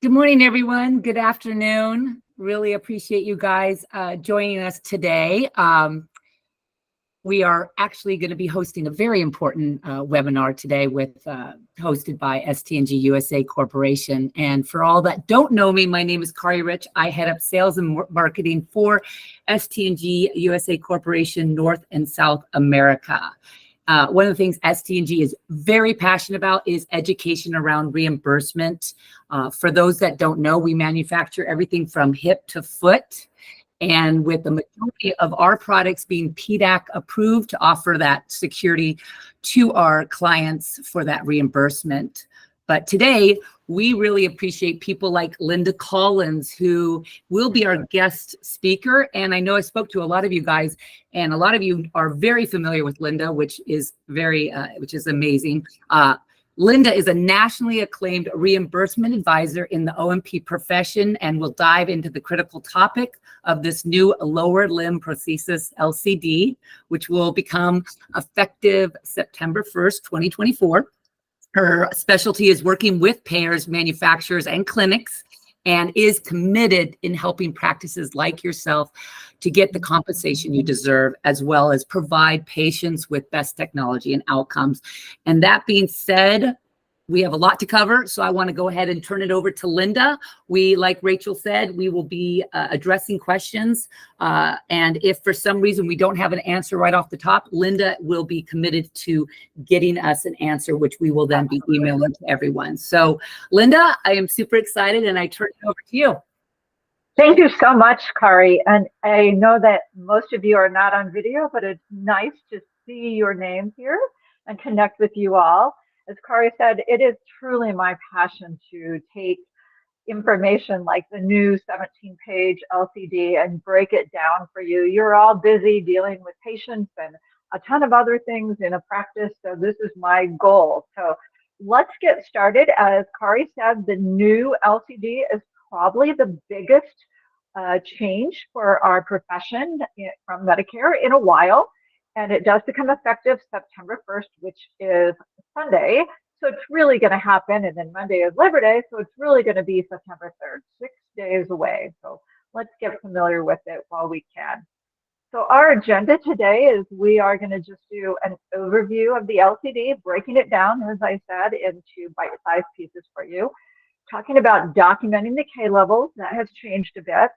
Good morning, everyone. Good afternoon. Really appreciate you guys joining us today. We are actually going to be hosting a very important webinar today hosted by ST&G USA Corporation. And for all that don't know me, my name is Kari Rich. I head up sales and marketing for ST&G USA Corporation, North and South America. One of the things ST&G is very passionate about is education around reimbursement. For those that don't know, we manufacture everything from hip to foot. And with the majority of our products being PDAC approved to offer that security to our clients for that reimbursement. But today, we really appreciate people like Linda Collins, who will be our guest speaker. And I know I spoke to a lot of you guys, and a lot of you are very familiar with Linda, which is amazing. Linda is a nationally acclaimed reimbursement advisor in the O&P profession and will dive into the critical topic of this new Lower Limb Prosthesis LCD, which will become effective September 1st, 2024. Her specialty is working with payers, manufacturers, and clinics, and is committed in helping practices like yourself to get the compensation you deserve, as well as provide patients with best technology and outcomes. And that being said, we have a lot to cover, so I want to go ahead and turn it over to Linda. Like Rachel said, we will be addressing questions. And if for some reason we don't have an answer right off the top, Linda will be committed to getting us an answer, which we will then be emailing to everyone. So Linda, I am super excited, and I turn it over to you. Thank you so much, Kari. And I know that most of you are not on video, but it's nice to see your name here and connect with you all. As Kari said, it is truly my passion to take information like the new 17-page LCD and break it down for you. You're all busy dealing with patients and a ton of other things in a practice, so this is my goal. So let's get started. As Kari said, the new LCD is probably the biggest change for our profession from Medicare in a while. And it does become effective September 1st, which is Sunday. So it's really going to happen. And then Monday is Labor Day. So it's really going to be September 3rd, 6 days away. So let's get familiar with it while we can. So our agenda today is we are going to just do an overview of the LCD, breaking it down, as I said, into bite-sized pieces for you. Talking about documenting the K levels, that has changed a bit.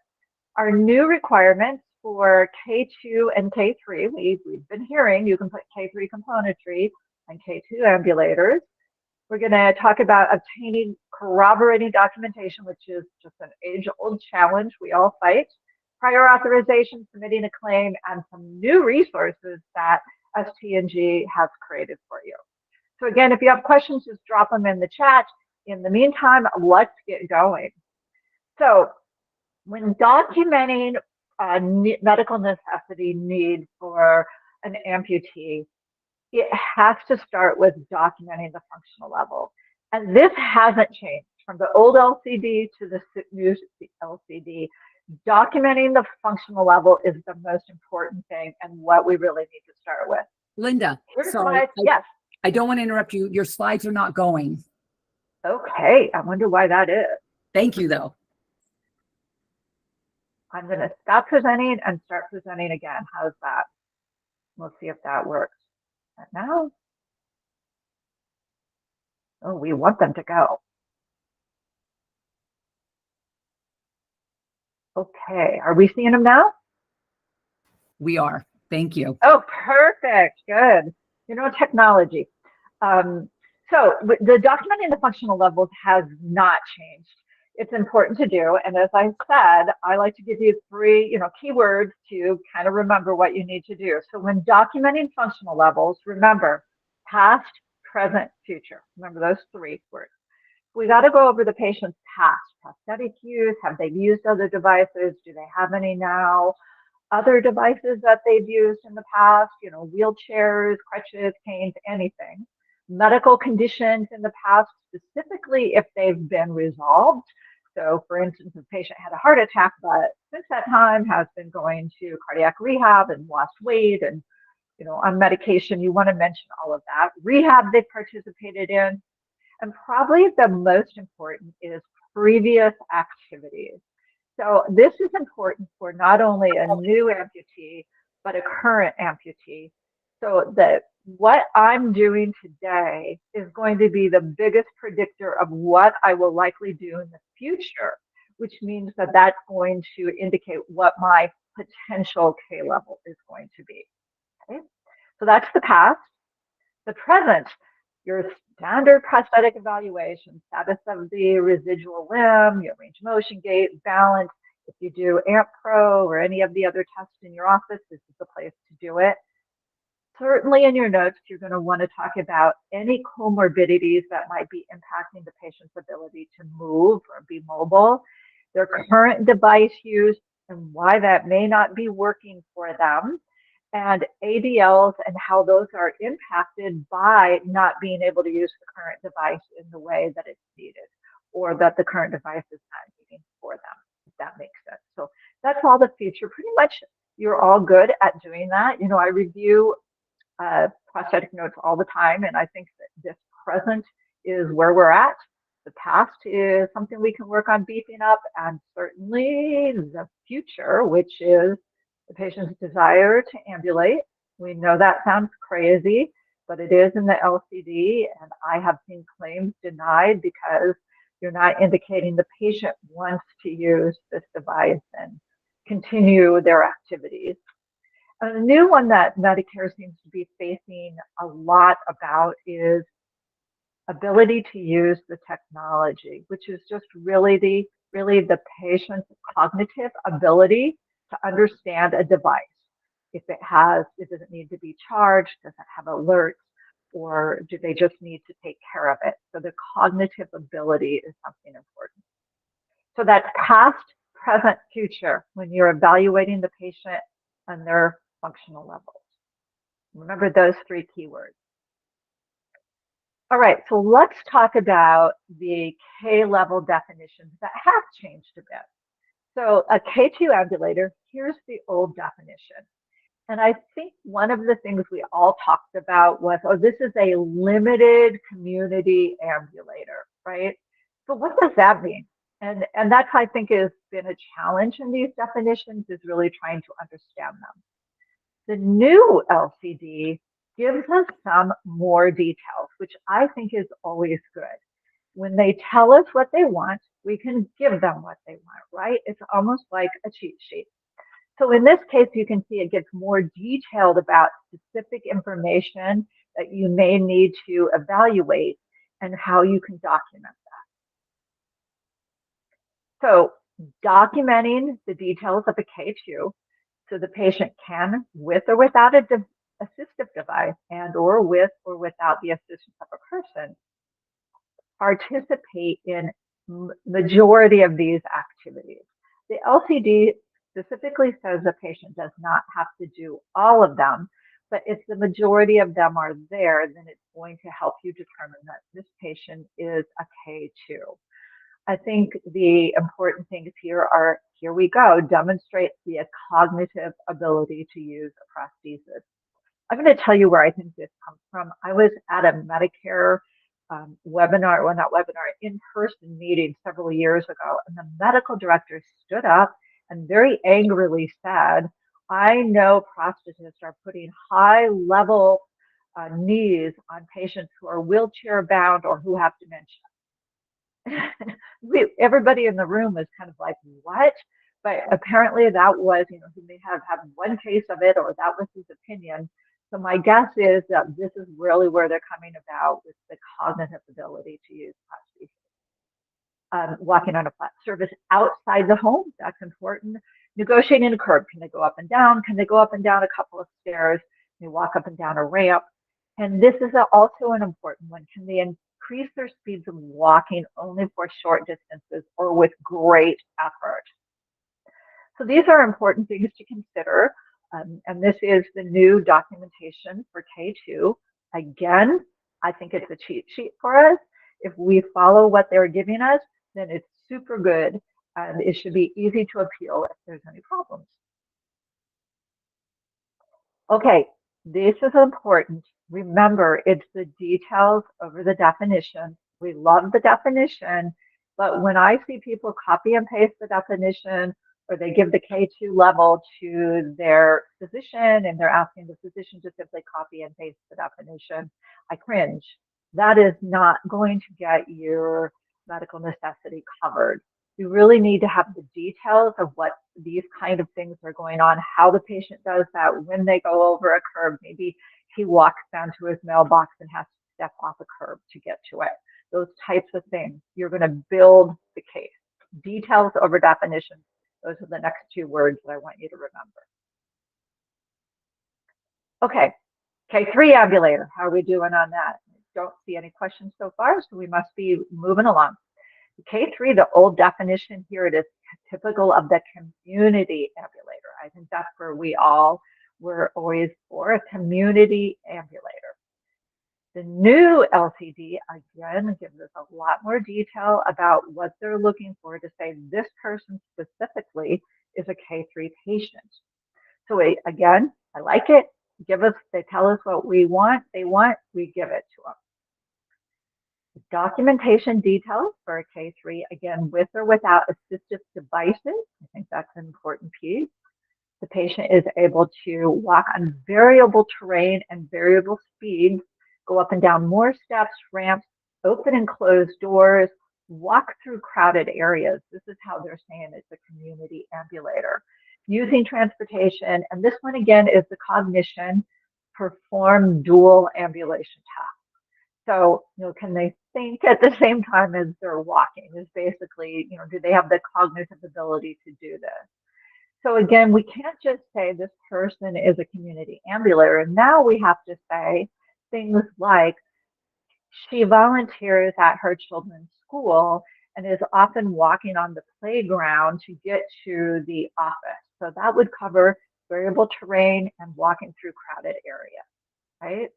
Our new requirements for K2 and K3, we've been hearing you can put K3 componentry and K2 ambulators. We're going to talk about obtaining corroborating documentation, which is just an age-old challenge we all fight. Prior authorization, submitting a claim, and some new resources that ST&G has created for you. So again, if you have questions, just drop them in the chat. In the meantime, let's get going. So when documenting medical necessity need for an amputee, it has to start with documenting the functional level. And this hasn't changed from the old LCD to the new LCD. Documenting the functional level is the most important thing and what we really need to start with. Linda, sorry, yes. I don't want to interrupt you. Your slides are not going. Okay, I wonder why that is. Thank you, though. I'm going to stop presenting and start presenting again. How's that? We'll see if that works. And now, oh, we want them to go. Okay, are we seeing them now? We are. Thank you. Oh, perfect. Good. You know, technology. So the documenting the functional levels has not changed. It's important to do. And as I said, I like to give you three, keywords to kind of remember what you need to do. So when documenting functional levels, remember past, present, future. Remember those three words. We got to go over the patient's past prosthetic use. Have they used other devices? Do they have any now? Other devices that they've used in the past, wheelchairs, crutches, canes, anything. Medical conditions in the past, specifically if they've been resolved. So for instance, a patient had a heart attack, but since that time has been going to cardiac rehab and lost weight and, on medication, you want to mention all of that. Rehab they've participated in. And probably the most important is previous activities. So this is important for not only a new amputee, but a current amputee. So that what I'm doing today is going to be the biggest predictor of what I will likely do in the future, which means that that's going to indicate what my potential K level is going to be. Okay? So that's the past. The present, your standard prosthetic evaluation, status of the residual limb, your range of motion, gait, balance. If you do AMP Pro or any of the other tests in your office, this is the place to do it. Certainly in your notes, you're going to want to talk about any comorbidities that might be impacting the patient's ability to move or be mobile, their current device use, and why that may not be working for them, and ADLs and how those are impacted by not being able to use the current device in the way that it's needed, or that the current device is not needing for them, if that makes sense. So that's all the future. Pretty much you're all good at doing that. You know, I review prosthetic notes all the time, and I think that this present is where we're at. The past is something we can work on beefing up, and certainly the future, which is the patient's desire to ambulate. We know that sounds crazy, but it is in the LCD, and I have seen claims denied because you're not indicating the patient wants to use this device and continue their activities. A new one that Medicare seems to be facing a lot about is ability to use the technology, which is just really the patient's cognitive ability to understand a device. If it does it need to be charged? Does it have alerts? Or do they just need to take care of it? So the cognitive ability is something important. So that's past, present, future when you're evaluating the patient and their functional levels. Remember those three keywords. All right, so let's talk about the K level definitions that have changed a bit. So a K2 ambulator, here's the old definition. And I think one of the things we all talked about was, oh, this is a limited community ambulator, right? So what does that mean? And that's, I think, has been a challenge in these definitions, is really trying to understand them. The new LCD gives us some more details, which I think is always good. When they tell us what they want, we can give them what they want, right? It's almost like a cheat sheet. So in this case, you can see it gets more detailed about specific information that you may need to evaluate and how you can document that. So documenting the details of a K2, so the patient can, with or without an assistive device, and or with or without the assistance of a person, participate in majority of these activities. The LCD specifically says the patient does not have to do all of them, but if the majority of them are there, then it's going to help you determine that this patient is a K2. I think the important things here are, here we go, demonstrate the cognitive ability to use a prosthesis. I'm going to tell you where I think this comes from. I was at a Medicare webinar, well, not webinar, in-person meeting several years ago, and the medical director stood up and very angrily said, I know prosthetists are putting high-level knees on patients who are wheelchair-bound or who have dementia. Everybody in the room was kind of like, what? But apparently that was, he may have had one case of it, or that was his opinion. So my guess is that this is really where they're coming about with the cognitive ability to use prosthesis. Walking on a flat surface outside the home, that's important. Negotiating a curb. Can they go up and down? Can they go up and down a couple of stairs? Can they walk up and down a ramp? And this is also an important one. Can they increase their speeds of walking only for short distances or with great effort? So these are important things to consider. And this is the new documentation for K2. Again, I think it's a cheat sheet for us. If we follow what they're giving us, then it's super good. And it should be easy to appeal if there's any problems. Okay, this is important. Remember, it's the details over the definition. We love the definition, But when I see people copy and paste the definition, or they give the K2 level to their physician and they're asking the physician to simply copy and paste the definition, I cringe. That is not going to get your medical necessity covered. You really need to have the details of what these kind of things are going on, how the patient does that, when they go over a curb. Maybe he walks down to his mailbox and has to step off a curb to get to it. Those types of things. You're going to build the case. Details over definitions. Those are the next two words that I want you to remember. Okay, K3 ambulator. How are we doing on that? Don't see any questions so far, so we must be moving along. K3, the old definition here, it is typical of the community ambulator. I think that's where we all were always for, a community ambulator. The new LCD, again, gives us a lot more detail about what they're looking for to say this person specifically is a K3 patient. So again, I like it. They tell us what we want, we give it to them. Documentation details for a K3, again, with or without assistive devices. I think that's an important piece. The patient is able to walk on variable terrain and variable speeds, go up and down more steps, ramps, open and close doors, walk through crowded areas. This is how they're saying it's a community ambulator. Using transportation, and this one again is the cognition, perform dual ambulation tasks. So, can they think at the same time as they're walking? Is basically, do they have the cognitive ability to do this? So again, we can't just say this person is a community ambulator. Now we have to say things like she volunteers at her children's school and is often walking on the playground to get to the office. So that would cover variable terrain and walking through crowded areas, right?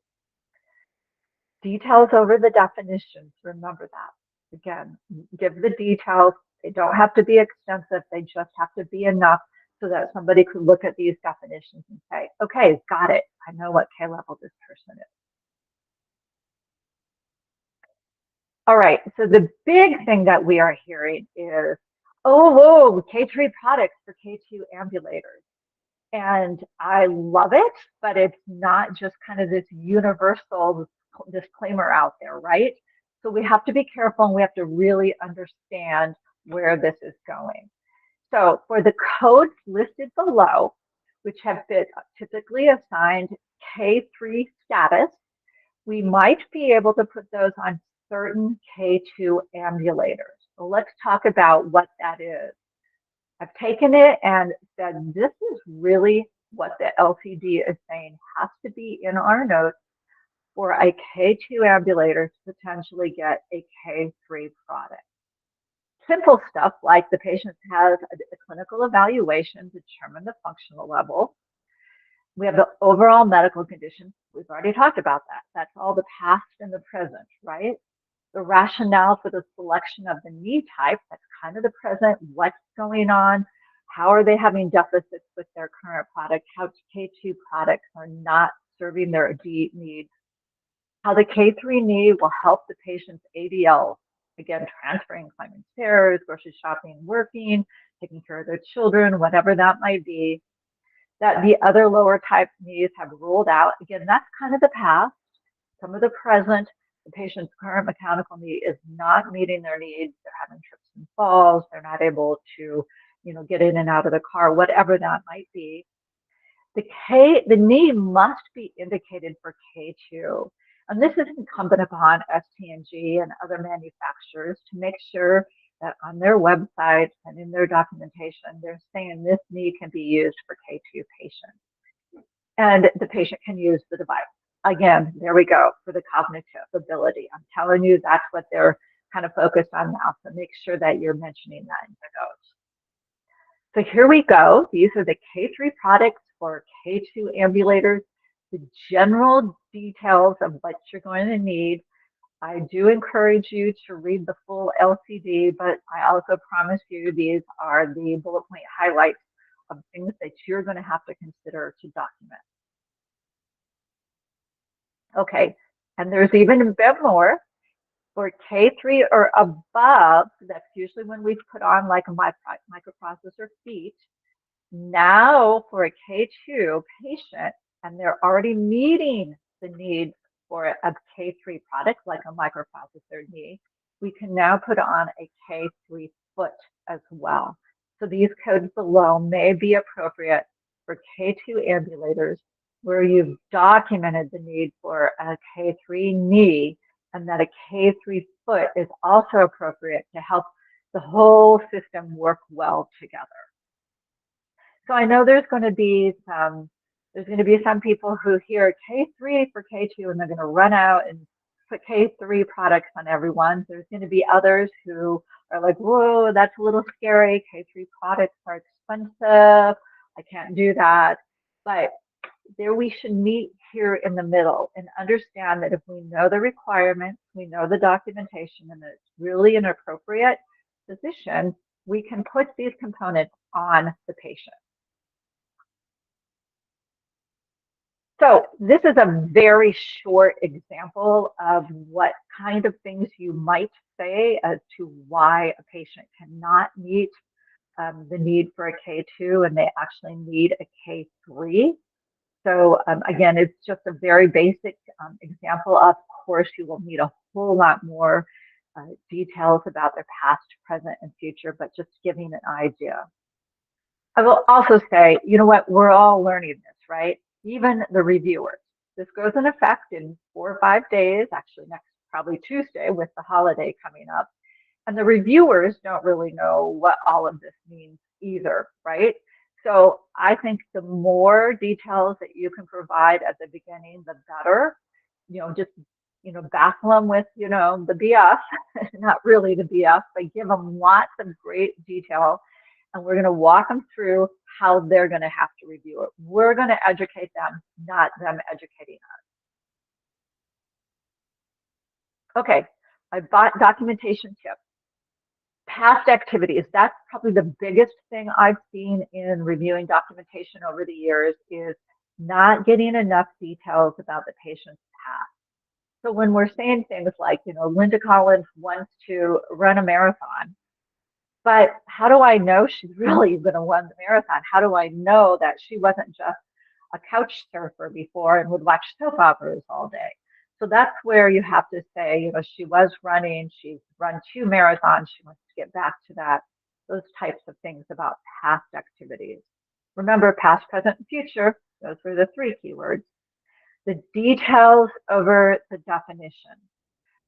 Details over the definitions, remember that. Again, give the details. They don't have to be extensive. They just have to be enough so that somebody could look at these definitions and say, okay, got it. I know what K level this person is. All right, so the big thing that we are hearing is, oh, whoa, K3 products for K2 ambulators. And I love it, but it's not just kind of this universal disclaimer out there, right? So we have to be careful and we have to really understand where this is going. So for the codes listed below, which have been typically assigned K3 status, we might be able to put those on certain K2 ambulators. So let's talk about what that is. I've taken it and said, this is really what the LCD is saying has to be in our notes for a K2 ambulator to potentially get a K3 product. Simple stuff like the patient has a clinical evaluation to determine the functional level. We have the overall medical condition. We've already talked about that. That's all the past and the present, right? The rationale for the selection of the knee type, that's kind of the present, what's going on, how are they having deficits with their current product, how K2 products are not serving their needs, how the K3 knee will help the patient's ADL, again, transferring, climbing stairs, grocery shopping, working, taking care of their children, whatever that might be, that the other lower type knees have ruled out. Again, that's kind of the past. Some of the present, the patient's current mechanical knee is not meeting their needs. They're having trips and falls. They're not able to, get in and out of the car, whatever that might be. The knee must be indicated for K2. And this is incumbent upon ST&G and other manufacturers to make sure that on their websites and in their documentation, they're saying this knee can be used for K2 patients. And the patient can use the device. Again, there we go for the cognitive ability. I'm telling you, that's what they're kind of focused on now. So make sure that you're mentioning that in your notes. So here we go. These are the K3 products for K2 ambulators. The general details of what you're going to need. I do encourage you to read the full LCD, but I also promise you these are the bullet point highlights of things that you're going to have to consider to document. Okay, and there's even a bit more. For K3 or above, that's usually when we put on like a microprocessor feet. Now for a K2 patient, and they're already meeting the needs for a K3 product like a microprocessor knee, we can now put on a K3 foot as well. So these codes below may be appropriate for K2 ambulators where you've documented the need for a K3 knee, and that a K3 foot is also appropriate to help the whole system work well together. So I know there's going to be some people who hear K3 for K2 and they're going to run out and put K3 products on everyone. There's going to be others who are like, whoa, that's a little scary. K3 products are expensive. I can't do that. But there we should meet here in the middle and understand that if we know the requirements, we know the documentation, and it's really an appropriate position, we can put these components on the patient. So this is a very short example of what kind of things you might say as to why a patient cannot meet the need for a K2 and they actually need a K3. So again, it's just a very basic example. Of course, you will need a whole lot more details about their past, present, and future, but just giving an idea. I will also say, you know what, we're all learning this, right? Even the reviewers. This goes in effect in 4 or 5 days, actually next probably Tuesday with the holiday coming up. And the reviewers don't really know what all of this means either, right? So I think the more details that you can provide at the beginning, the better. Just baffle them with the BS, not really the BS, but give them lots of great detail. And we're going to walk them through how they're going to have to review it. We're going to educate them, not them educating us. Okay, I bought documentation tips. Past activities, that's probably the biggest thing I've seen in reviewing documentation over the years, is not getting enough details about the patient's past. So when we're saying things like, Linda Collins wants to run a marathon, but how do I know she's really going to run the marathon? How do I know that she wasn't just a couch surfer before and would watch soap operas all day? So that's where you have to say, she was running, she's run 2 marathons, she wants to get back to that, those types of things about past activities. Remember, past, present, and future, those were the 3 keywords. The details over the definition.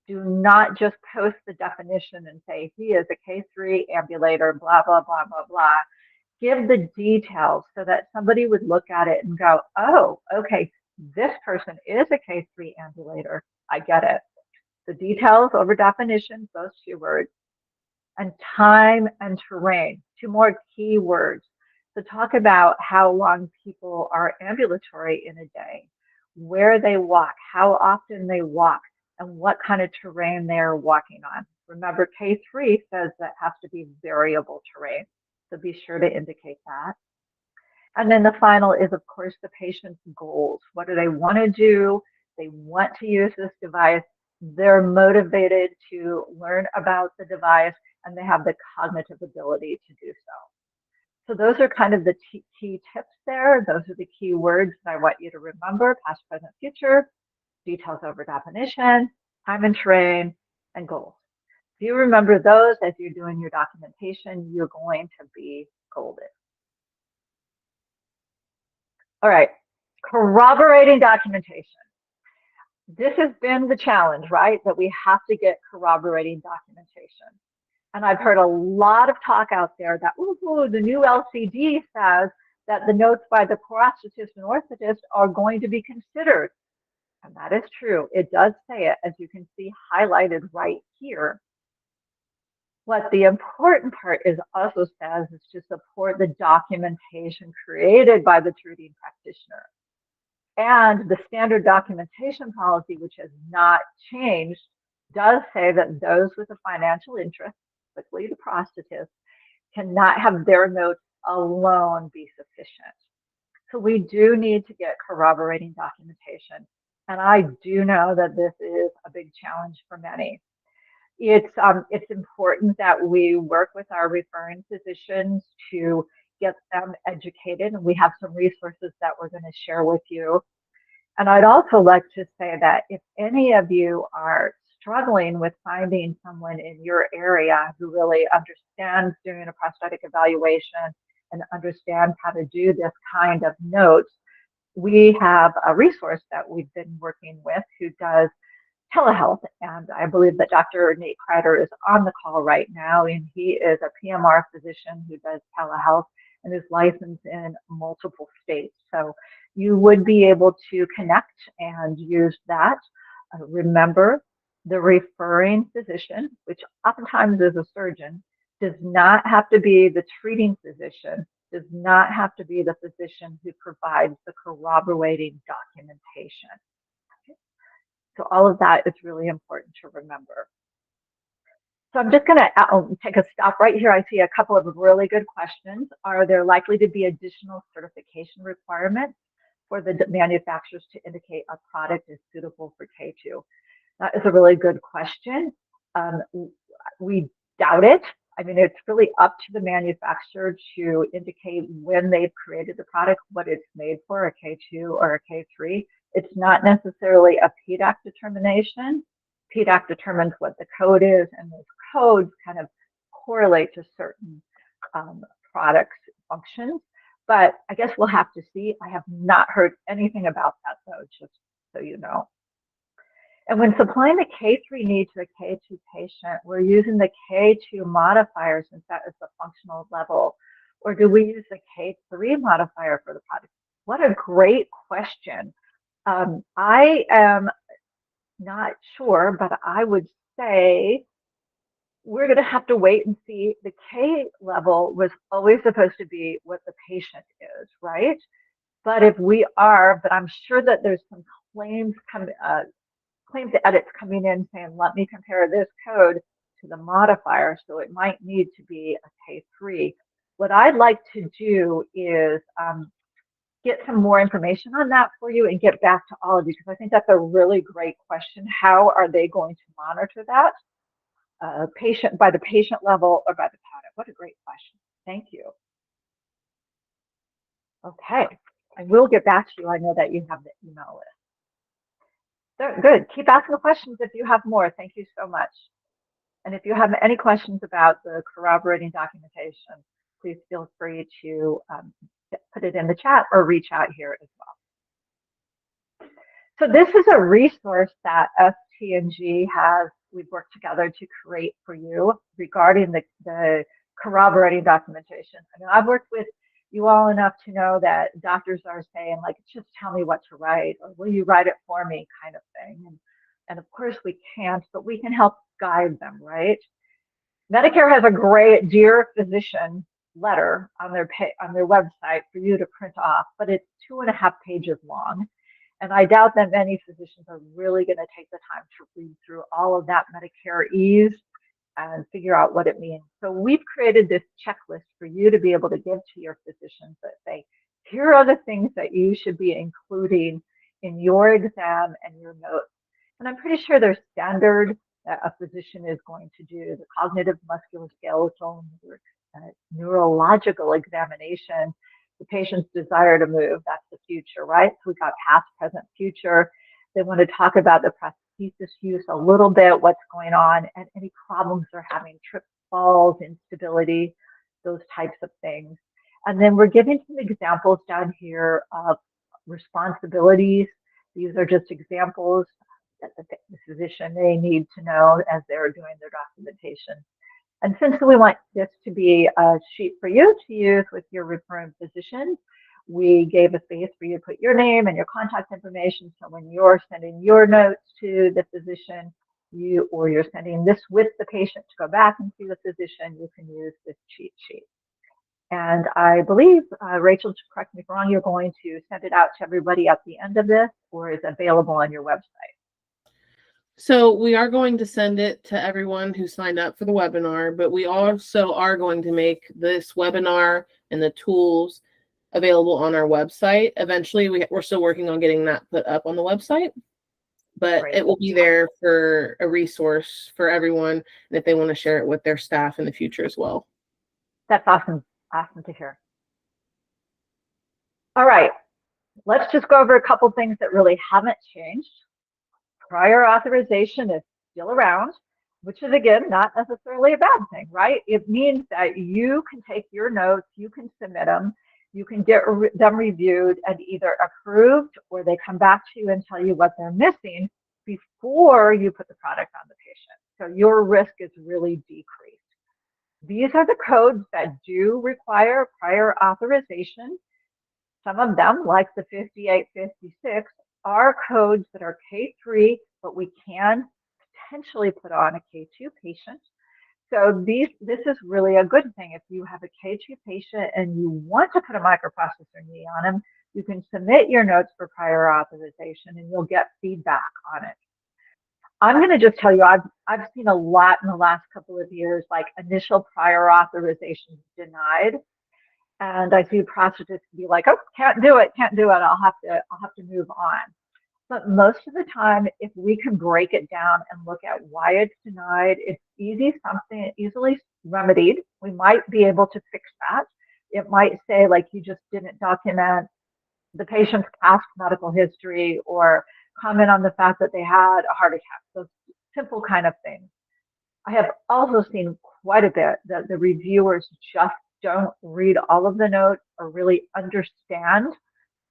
Do not just post the definition and say, he is a K3 ambulator, blah, blah, blah, blah, blah. Give the details so that somebody would look at it and go, oh, okay, this person is a K3 ambulator. I get it. The details over definitions, those 2 words. And time and terrain, 2 more keywords. So talk about how long people are ambulatory in a day, where they walk, how often they walk, and what kind of terrain they're walking on. Remember, K3 says that has to be variable terrain, so be sure to indicate that. And then the final is, of course, the patient's goals. What do they want to do? They want to use this device. They're motivated to learn about the device, and they have the cognitive ability to do so. So those are kind of the key tips there. Those are the key words that I want you to remember: past, present, future, details over definition, time and terrain, and goals. If you remember those as you're doing your documentation, you're going to be golden. All right, corroborating documentation. This has been the challenge, right? That we have to get corroborating documentation. And I've heard a lot of talk out there that, ooh, the new LCD says that the notes by the prosthetist and orthotist are going to be considered. And that is true. It does say it, as you can see highlighted right here. What the important part is also says is to support the documentation created by the treating practitioner. And the standard documentation policy, which has not changed, does say that those with a financial interest, particularly the prosthetist, cannot have their notes alone be sufficient. So we do need to get corroborating documentation. And I do know that this is a big challenge for many. It's important that we work with our referring physicians to get them educated, and we have some resources that we're going to share with you. And I'd also like to say that if any of you are struggling with finding someone in your area who really understands doing a prosthetic evaluation and understands how to do this kind of notes, we have a resource that we've been working with who does telehealth. And I believe that Dr. Nate Kreider is on the call right now, and he is a PMR physician who does telehealth and is licensed in multiple states. So you would be able to connect and use that. Remember, the referring physician, which oftentimes is a surgeon, does not have to be the treating physician, does not have to be the physician who provides the corroborating documentation. Okay? So all of that is really important to remember. So I'm just going to take a stop right here. I see a couple of really good questions. Are there likely to be additional certification requirements for the manufacturers to indicate a product is suitable for K2? That is a really good question. We doubt it. I mean, it's really up to the manufacturer to indicate when they've created the product, what it's made for, a K2 or a K3. It's not necessarily a PDAC determination. PDAC determines what the code is, and those codes kind of correlate to certain products functions. But I guess we'll have to see. I have not heard anything about that, though, just so you know. And when supplying the K3 need to a K2 patient, we're using the K2 modifier since that is the functional level. Or do we use the K3 modifier for the product? What a great question. I am not sure, but I would say we're going to have to wait and see. The K level was always supposed to be what the patient is, right? But if we are, but I'm sure that there's some claims edits coming in saying, let me compare this code to the modifier, so it might need to be a K3. What I'd like to do is get some more information on that for you and get back to all of you, because I think that's a really great question. How are they going to monitor that? Patient by the patient level or by the product? What a great question. Thank you. Okay, I will get back to you. I know that you have the email list. Good. Keep asking the questions if you have more. Thank you so much. And if you have any questions about the corroborating documentation, please feel free to put it in the chat or reach out here as well. So this is a resource that ST&G has, we've worked together to create for you regarding the corroborating documentation. I mean, I've worked with you all enough to know that doctors are saying, like, just tell me what to write, or will you write it for me, kind of thing. And of course we can't, but we can help guide them, right? Medicare has a great Dear Physician letter on their website for you to print off, but it's 2.5 pages long. And I doubt that many physicians are really going to take the time to read through all of that Medicare-ese and figure out what it means. So we've created this checklist for you to be able to give to your physicians that say, here are the things that you should be including in your exam and your notes. And I'm pretty sure they're standard that a physician is going to do: the cognitive, musculoskeletal, neurological examination, the patient's desire to move. That's the future, right? So we got past, present, future. They want to talk about the prosthesis use a little bit, what's going on, and any problems they're having, trips, falls, instability, those types of things. And then we're giving some examples down here of responsibilities. These are just examples that the physician may need to know as they're doing their documentation. And since we want this to be a sheet for you to use with your referring physician, we gave a space for you to put your name and your contact information. So when you're sending your notes to the physician, or you're sending this with the patient to go back and see the physician, you can use this cheat sheet. And I believe, Rachel, correct me if I'm wrong, you're going to send it out to everybody at the end of this, or is it available on your website? So we are going to send it to everyone who signed up for the webinar, but we also are going to make this webinar and the tools available on our website. Eventually, we're still working on getting that put up on the website. but Great. it will be there for a resource for everyone, and if they want to share it with their staff in the future as well. That's awesome. Awesome to hear. All right, let's just go over a couple things that really haven't changed. Prior authorization is still around, which is, again, not necessarily a bad thing, right? It means that you can take your notes, you can submit them, you can get them reviewed and either approved, or they come back to you and tell you what they're missing before you put the product on the patient. So your risk is really decreased. These are the codes that do require prior authorization. Some of them, like the 5856, are codes that are K3, but we can potentially put on a K2 patient. So this is really a good thing. If you have a K2 patient and you want to put a microprocessor knee on him, you can submit your notes for prior authorization and you'll get feedback on it. I'm going to just tell you, I've seen a lot in the last couple of years, like initial prior authorizations denied. And I see prosthetists be like, oh, can't do it. I'll have to move on. But most of the time, if we can break it down and look at why it's denied, it's easily remedied. We might be able to fix that. It might say, like, you just didn't document the patient's past medical history or comment on the fact that they had a heart attack. Those simple kind of things. I have also seen quite a bit that the reviewers just don't read all of the notes or really understand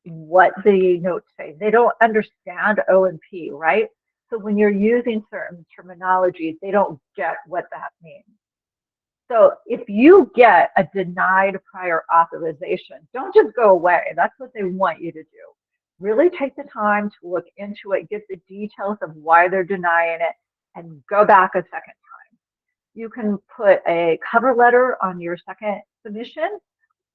what the notes say. They don't understand O&P, right? So when you're using certain terminology, they don't get what that means. So if you get a denied prior authorization, don't just go away. That's what they want you to do. Really take the time to look into it, get the details of why they're denying it, and go back a second time. You can put a cover letter on your second submission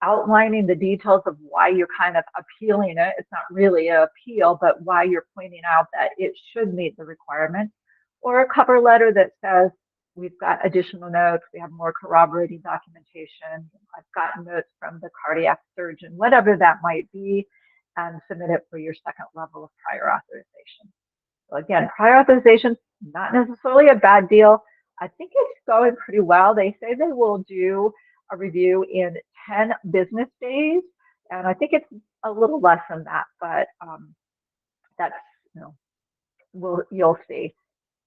outlining the details of why you're kind of appealing it. It's not really an appeal, but why you're pointing out that it should meet the requirements. Or a cover letter that says, we've got additional notes, we have more corroborating documentation, I've gotten notes from the cardiac surgeon, whatever that might be, and submit it for your second level of prior authorization. So again, prior authorization, not necessarily a bad deal. I think it's going pretty well. They say they will do a review in 10 business days, and I think it's a little less than that, but that's, you'll see.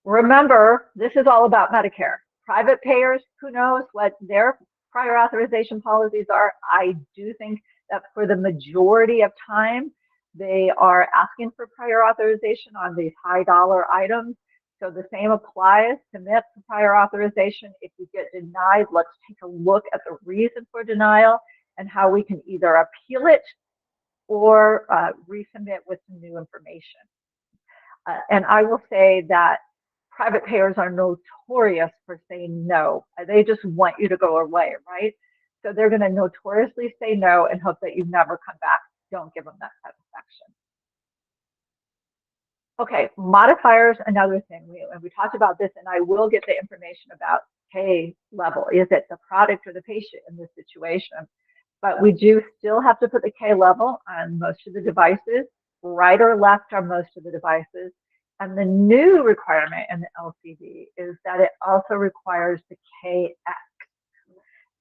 Remember, this is all about Medicare. Private payers, who knows what their prior authorization policies are. I do think that for the majority of time, they are asking for prior authorization on these high dollar items. So the same applies. Submit for prior authorization. If you get denied, let's take a look at the reason for denial and how we can either appeal it or resubmit with some new information. And I will say that private payers are notorious for saying no. They just want you to go away, right? So they're going to notoriously say no and hope that you never come back. Don't give them that satisfaction. Okay, modifiers, another thing. We talked about this, and I will get the information about K level. Is it the product or the patient in this situation? But we do still have to put the K level on most of the devices. Right or left are most of the devices. And the new requirement in the LCD is that it also requires the KX.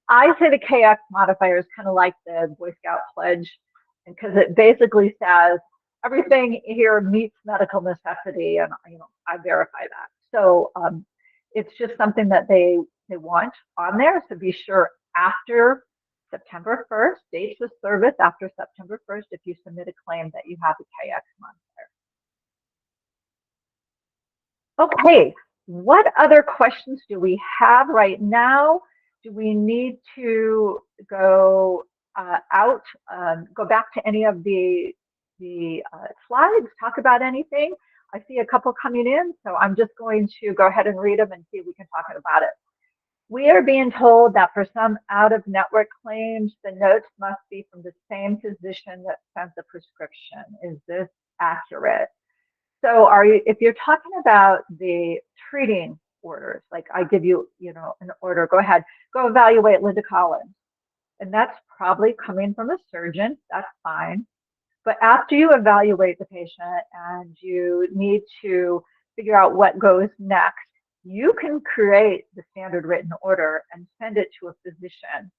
I say the KX modifier is kind of like the Boy Scout pledge, because it basically says everything here meets medical necessity, and I verify that. So it's just something that they want on there. So be sure after September 1st, dates of service after September 1st, if you submit a claim, that you have a KX modifier. Okay, what other questions do we have right now? Do we need to go go back to any of the slides, talk about anything? I see a couple coming in, so I'm just going to go ahead and read them and see if we can talk about it. We are being told that for some out-of-network claims, the notes must be from the same physician that sent the prescription. Is this accurate? So if you're talking about the treating orders, like I give you, an order, go ahead, go evaluate Linda Collins. And that's probably coming from a surgeon, that's fine. But after you evaluate the patient and you need to figure out what goes next, you can create the standard written order and send it to a physician.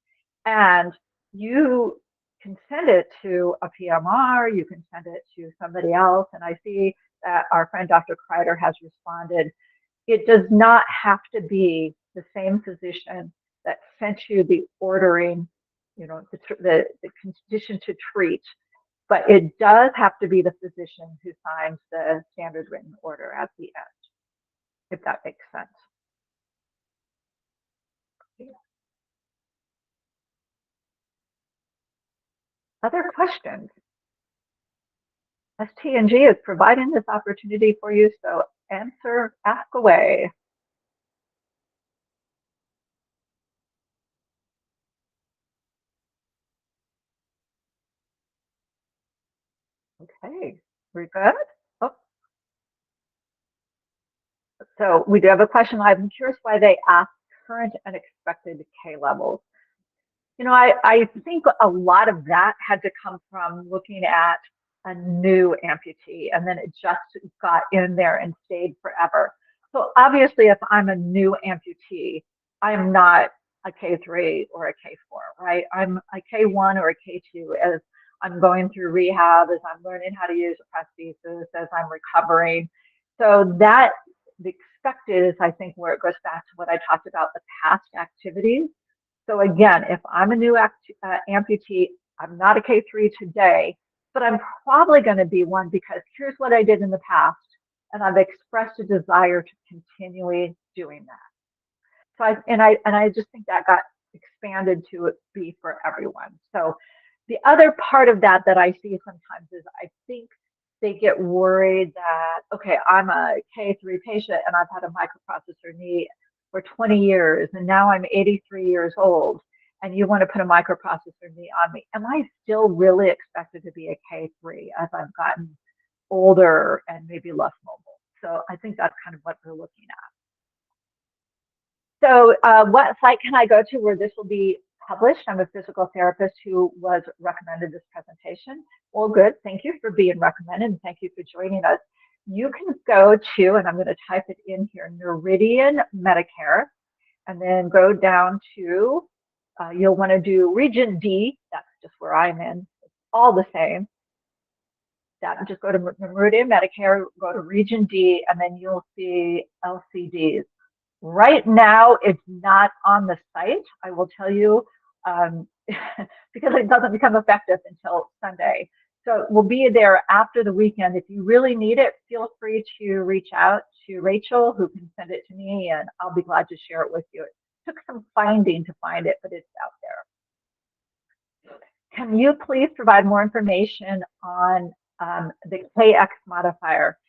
And you can send it to a PMR, you can send it to somebody else. And I see that our friend Dr. Kreider has responded. It does not have to be the same physician that sent you the ordering, the condition to treat, but it does have to be the physician who signs the standard written order at the end, if that makes sense. Other questions? ST&G is providing this opportunity for you, so ask away. Okay, we're good. Oh. So we do have a question. I'm curious why they ask current and expected K levels. I think a lot of that had to come from looking at a new amputee, and then it just got in there and stayed forever. So obviously, if I'm a new amputee, I'm not a K3 or a K4, right? I'm a K1 or a K2 as I'm going through rehab, as I'm learning how to use a prosthesis, as I'm recovering. So that the expected is, I think, where it goes back to what I talked about, the past activities. So again, if I'm a new amputee, I'm not a K3 today, but I'm probably going to be one because here's what I did in the past, and I've expressed a desire to continually doing that. So I just think that got expanded to be for everyone. So the other part of that I see sometimes is I think they get worried that, okay, I'm a K3 patient and I've had a microprocessor knee for 20 years and now I'm 83 years old and you want to put a microprocessor knee on me. Am I still really expected to be a K3 as I've gotten older and maybe less mobile? So I think that's kind of what we're looking at. So what site can I go to where this will be published? I'm a physical therapist who was recommended this presentation. Well, good. Thank you for being recommended and thank you for joining us. You can go to, and I'm going to type it in here, Noridian Medicare, and then go down to, you'll want to do Region D. That's just where I'm in. It's all the same. Just go to Noridian Medicare, go to Region D, and then you'll see LCDs. Right now, it's not on the site, I will tell you, because it doesn't become effective until Sunday. So we'll be there after the weekend. If you really need it, feel free to reach out to Rachel, who can send it to me, and I'll be glad to share it with you. It took some finding to find it, but it's out there. Can you please provide more information on the KX modifier?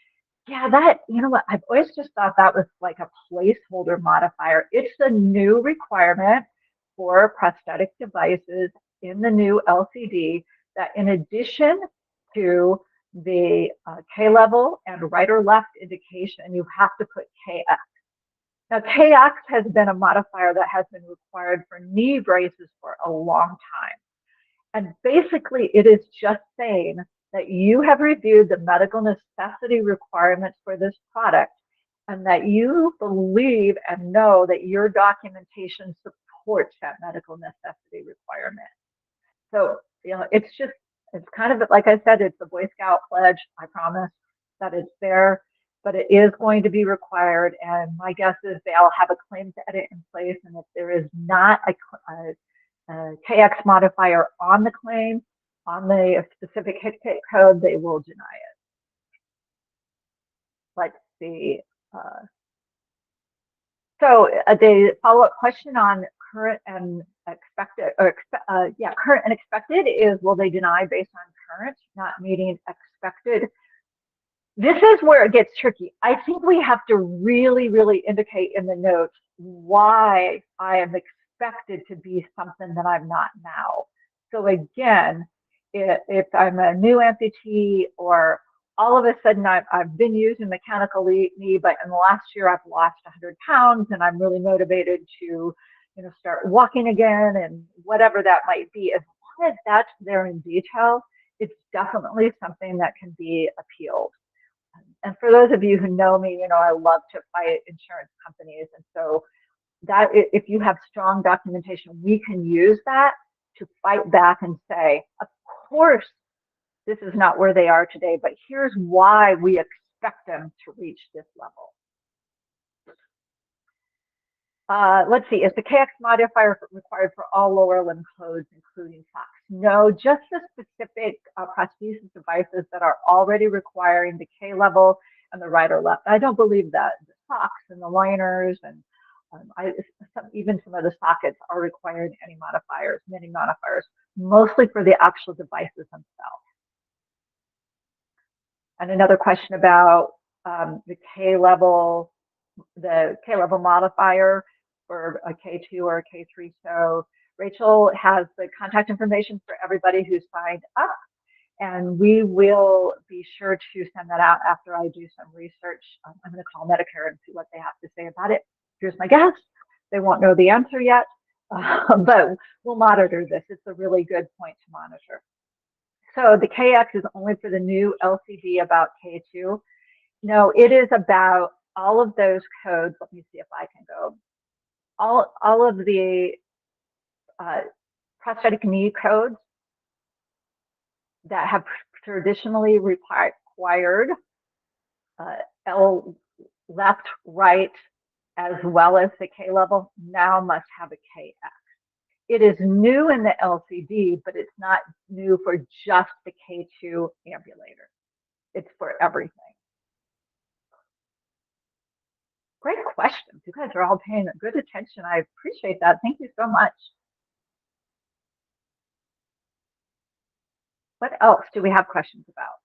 Yeah, you know what, I've always just thought that was like a placeholder modifier. It's a new requirement for prosthetic devices in the new LCD that in addition to the K level and right or left indication, you have to put KX. Now, KX has been a modifier that has been required for knee braces for a long time. And basically, it is just saying that you have reviewed the medical necessity requirements for this product and that you believe and know that your documentation supports that medical necessity requirement. So, it's kind of, like I said, it's a Boy Scout pledge. I promise that it's there, but it is going to be required. And my guess is they'll have a claim to edit in place. And if there is not a KX modifier on the claim, on the specific HIT code, they will deny it. Let's see. So the follow-up question on current and expected, current and expected is, will they deny based on current not meeting expected? This is where it gets tricky. I think we have to really, really indicate in the notes why I am expected to be something that I'm not now. So again, if I'm a new amputee or all of a sudden I've been using mechanical knee, but in the last year I've lost 100 pounds and I'm really motivated to start walking again and whatever that might be, as long as that's there in detail, it's definitely something that can be appealed. And for those of you who know me, you know, I love to fight insurance companies. And so that if you have strong documentation, we can use that to fight back and say, of course, this is not where they are today, but here's why we expect them to reach this level. Let's see, is the KX modifier required for all lower limb codes, including socks? No, just the specific prosthesis devices that are already requiring the K level and the right or left. I don't believe that the socks and the liners and even some of the sockets are requiring any modifiers, many modifiers, mostly for the actual devices themselves. And another question about the K level modifier for a K2 or a K3. So Rachel has the contact information for everybody who's signed up, and we will be sure to send that out after I do some research. I'm going to call Medicare and see what they have to say about it. Here's my guess. They won't know the answer yet, but we'll monitor this. It's a really good point to monitor. So the KX is only for the new LCD about K2. No, it is about all of those codes. Let me see if I can go. All of the prosthetic knee codes that have traditionally required L left, right, as well as the K level, now must have a KX. It is new in the LCD, but it's not new for just the K2 ambulator. It's for everything. Great questions. You guys are all paying good attention. I appreciate that. Thank you so much. What else do we have questions about?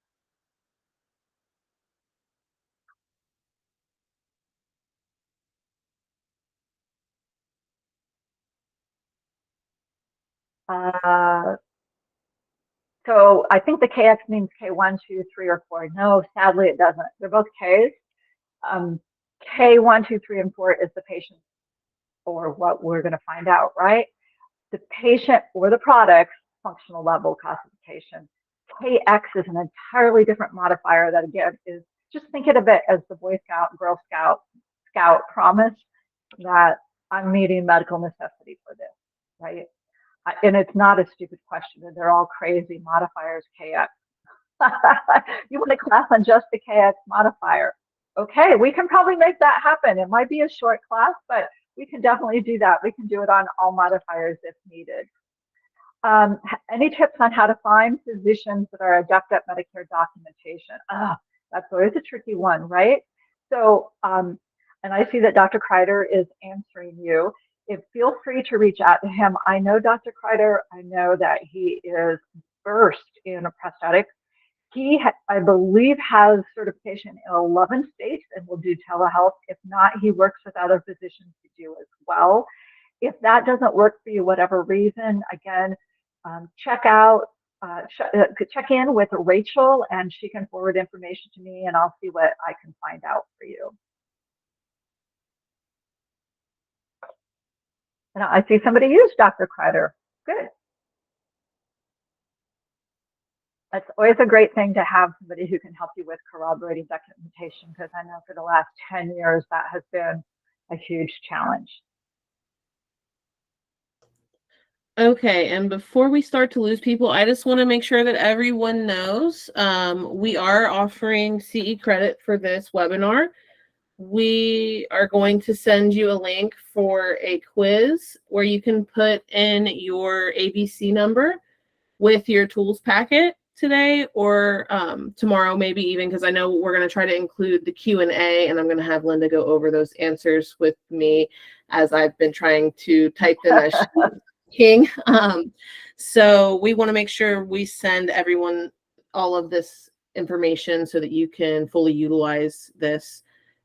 So I think the KX means K1, 2, 3, or 4. No, sadly it doesn't. They're both Ks. K1, 2, 3, and 4 is the patient, or what we're going to find out, right? The patient or the product's functional level classification. KX is an entirely different modifier that, again, is just think of it as the Boy Scout, Girl Scout promise that I'm meeting medical necessity for this, right? And it's not a stupid question. They're all crazy modifiers, KX. You want a class on just the KX modifier? Okay, we can probably make that happen. It might be a short class, but we can definitely do that. We can do it on all modifiers if needed. Any tips on how to find physicians that are adept at Medicare documentation? That's always a tricky one, right? So, and I see that Dr. Kreider is answering you. Feel free to reach out to him. I know Dr. Kreider. I know that he is versed in a prosthetic. He, I believe, has certification in 11 states and will do telehealth. If not, he works with other physicians to do as well. If that doesn't work for you, whatever reason, again, check in with Rachel and she can forward information to me and I'll see what I can find out for you. And I see somebody use Dr. Kreider. Good. It's always a great thing to have somebody who can help you with corroborating documentation, because I know for the last 10 years that has been a huge challenge. Okay, and before we start to lose people, I just want to make sure that everyone knows we are offering CE credit for this webinar. We are going to send you a link for a quiz where you can put in your ABC number with your tools packet today or tomorrow, maybe even, because I know we're going to try to include the Q&A, and I'm going to have Linda go over those answers with me as I've been trying to type them as king. So we want to make sure we send everyone all of this information so that you can fully utilize this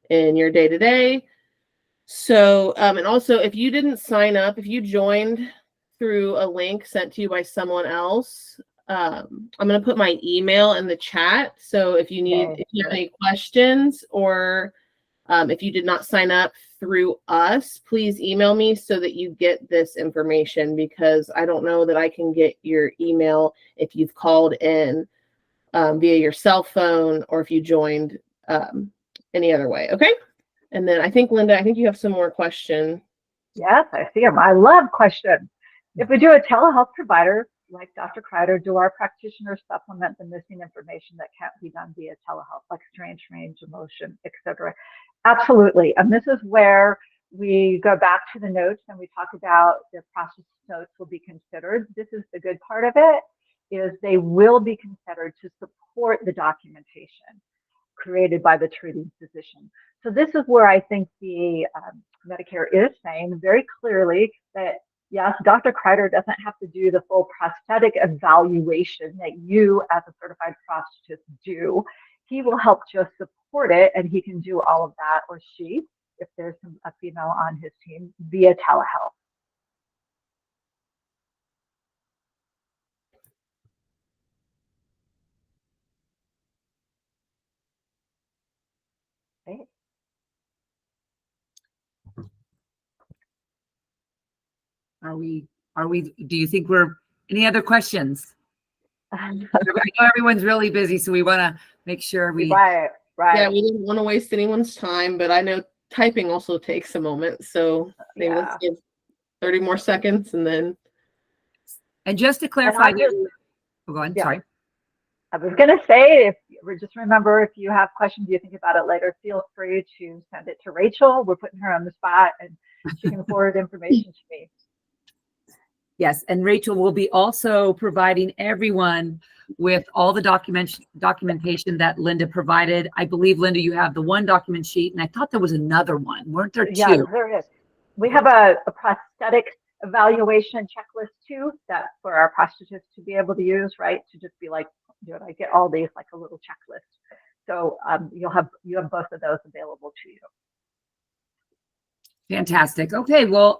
in your day-to-day. So, and also if you didn't sign up, if you joined through a link sent to you by someone else, I'm going to put my email in the chat. So if you need, if you have any questions or If you did not sign up through us, please email me so that you get this information, because I don't know that I can get your email if you've called in via your cell phone or if you joined any other way. Okay. And then I think, Linda, I think you have some more questions. Yes, I see them. I love questions. If we do a telehealth provider like Dr. Kreider, do our practitioners supplement the missing information that can't be done via telehealth, like strange range of motion, etc.? Absolutely. And this is where we go back to the notes and we talk about the process notes will be considered. This is the good part of it, is they will be considered to support the documentation created by the treating physician. So this is where I think the Medicare is saying very clearly that, yes, Dr. Kreider doesn't have to do the full prosthetic evaluation that you as a certified prosthetist do. He will help just support it, and he can do all of that, or she, if there's a female on his team, via telehealth. Okay. Do you think any other questions? I know everyone's really busy, so we want to make sure we. Right. Yeah, we didn't want to waste anyone's time, but I know typing also takes a moment. So maybe let's give 30 more seconds and then. And just to clarify, go on. Yeah. Sorry. I was going to say, just remember, if you have questions, you think about it later, feel free to send it to Rachel. We're putting her on the spot and she can forward information to me. Yes, and Rachel will be also providing everyone with all the documentation that Linda provided. I believe, Linda, you have the one document sheet, and I thought there was another one. Weren't there two? Yeah, there is. We have a prosthetic evaluation checklist too, that for our prosthetists to be able to use, right? To just be like, I get all these like a little checklist. So you have both of those available to you. Fantastic. Okay, well,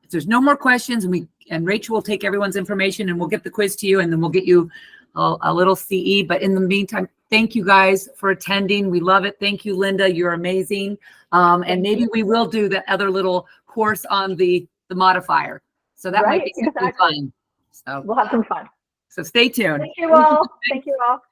if there's no more questions, and Rachel will take everyone's information and we'll get the quiz to you, and then we'll get you a little CE. But in the meantime, thank you guys for attending. We love it. Thank you, Linda. You're amazing. And maybe we will do that other little course on the modifier. So that might be something fun. So we'll have some fun. So stay tuned. Thank you all. Thank you all.